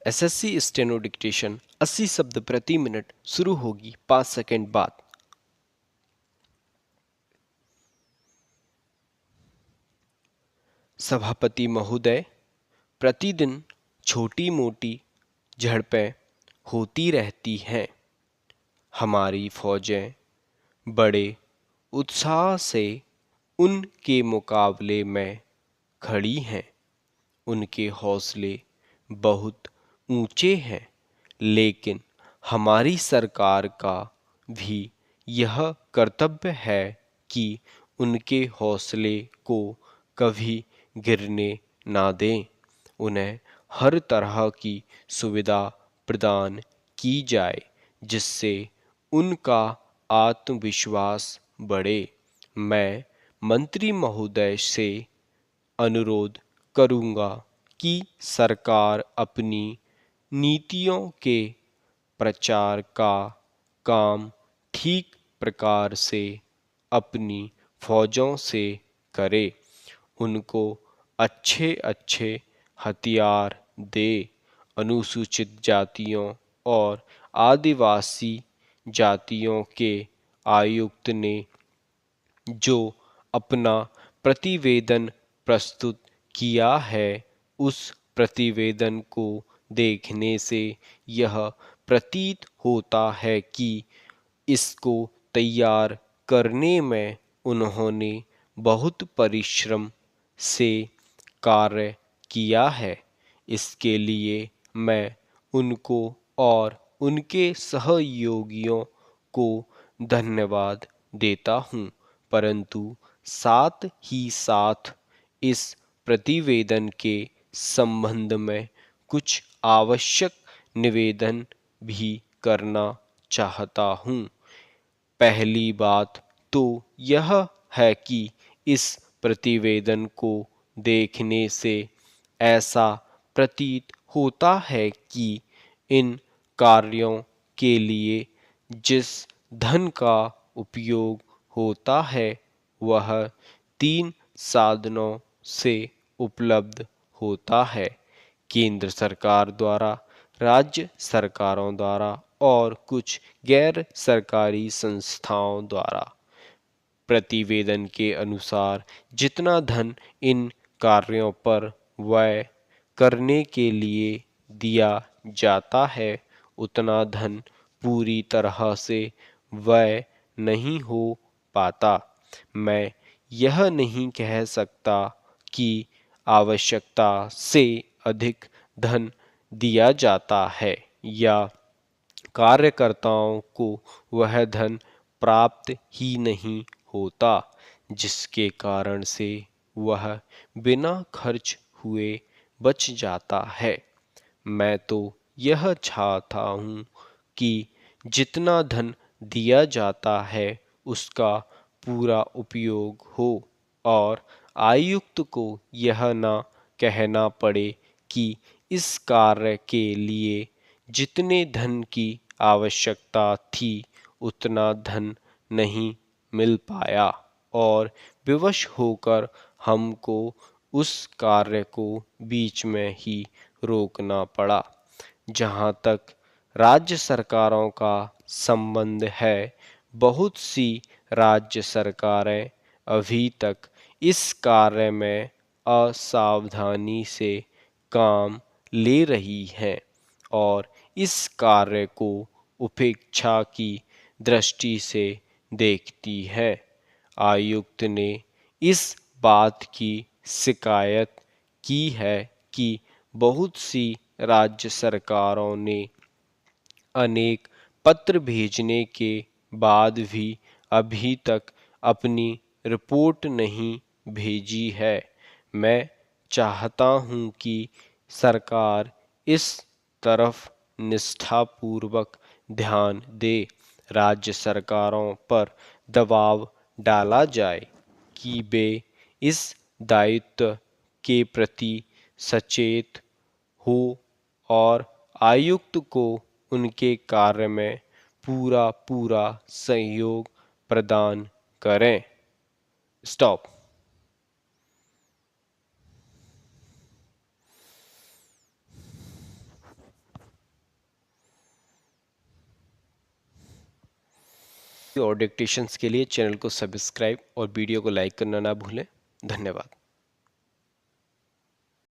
SSC steno dictation 80 शब्द प्रति minute शुरू होगी 5 सेकंड बाद। सभापति महोदय, प्रतिदिन छोटी मोटी झड़पें होती रहती हैं। हमारी फौजें बड़े उत्साह से उनके मुकाबले में खड़ी हैं। उनके हौसले बहुत ऊंचे हैं, लेकिन हमारी सरकार का भी यह कर्तव्य है कि उनके हौसले को कभी गिरने ना दें। उन्हें हर तरह की सुविधा प्रदान की जाए जिससे उनका आत्मविश्वास बढ़े। मैं मंत्री महोदय से अनुरोध करूंगा कि सरकार अपनी नीतियों के प्रचार का काम ठीक प्रकार से अपनी फौजों से करे। उनको अच्छे अच्छे हथियार दे। अनुसूचित जातियों और आदिवासी जातियों के आयुक्त ने जो अपना प्रतिवेदन प्रस्तुत किया है, उस प्रतिवेदन को देखने से यह प्रतीत होता है कि इसको तैयार करने में उन्होंने बहुत परिश्रम से कार्य किया है। इसके लिए मैं उनको और उनके सहयोगियों को धन्यवाद देता हूँ, परंतु साथ ही साथ इस प्रतिवेदन के संबंध में कुछ आवश्यक निवेदन भी करना चाहता हूँ। पहली बात तो यह है कि इस प्रतिवेदन को देखने से ऐसा प्रतीत होता है कि इन कार्यों के लिए जिस धन का उपयोग होता है वह 3 साधनों से उपलब्ध होता है: केंद्र सरकार द्वारा, राज्य सरकारों द्वारा और कुछ गैर सरकारी संस्थाओं द्वारा। प्रतिवेदन के अनुसार जितना धन इन कार्यों पर व्यय करने के लिए दिया जाता है, उतना धन पूरी तरह से व्यय नहीं हो पाता। मैं यह नहीं कह सकता कि आवश्यकता से अधिक धन दिया जाता है या कार्यकर्ताओं को वह धन प्राप्त ही नहीं होता, जिसके कारण से वह बिना खर्च हुए बच जाता है। मैं तो यह चाहता हूँ कि जितना धन दिया जाता है उसका पूरा उपयोग हो और आयुक्त को यह ना कहना पड़े कि इस कार्य के लिए जितने धन की आवश्यकता थी उतना धन नहीं मिल पाया और विवश होकर हमको उस कार्य को बीच में ही रोकना पड़ा। जहाँ तक राज्य सरकारों का संबंध है, बहुत सी राज्य सरकारें अभी तक इस कार्य में असावधानी से काम ले रही हैं और इस कार्य को उपेक्षा की दृष्टि से देखती है। आयुक्त ने इस बात की शिकायत की है कि बहुत सी राज्य सरकारों ने अनेक पत्र भेजने के बाद भी अभी तक अपनी रिपोर्ट नहीं भेजी है। मैं चाहता हूँ कि सरकार इस तरफ निष्ठापूर्वक ध्यान दे। राज्य सरकारों पर दबाव डाला जाए कि वे इस दायित्व के प्रति सचेत हो और आयुक्त को उनके कार्य में पूरा पूरा सहयोग प्रदान करें। स्टॉप। और डिक्टेशंस के लिए चैनल को सब्सक्राइब और वीडियो को लाइक करना ना भूलें। धन्यवाद।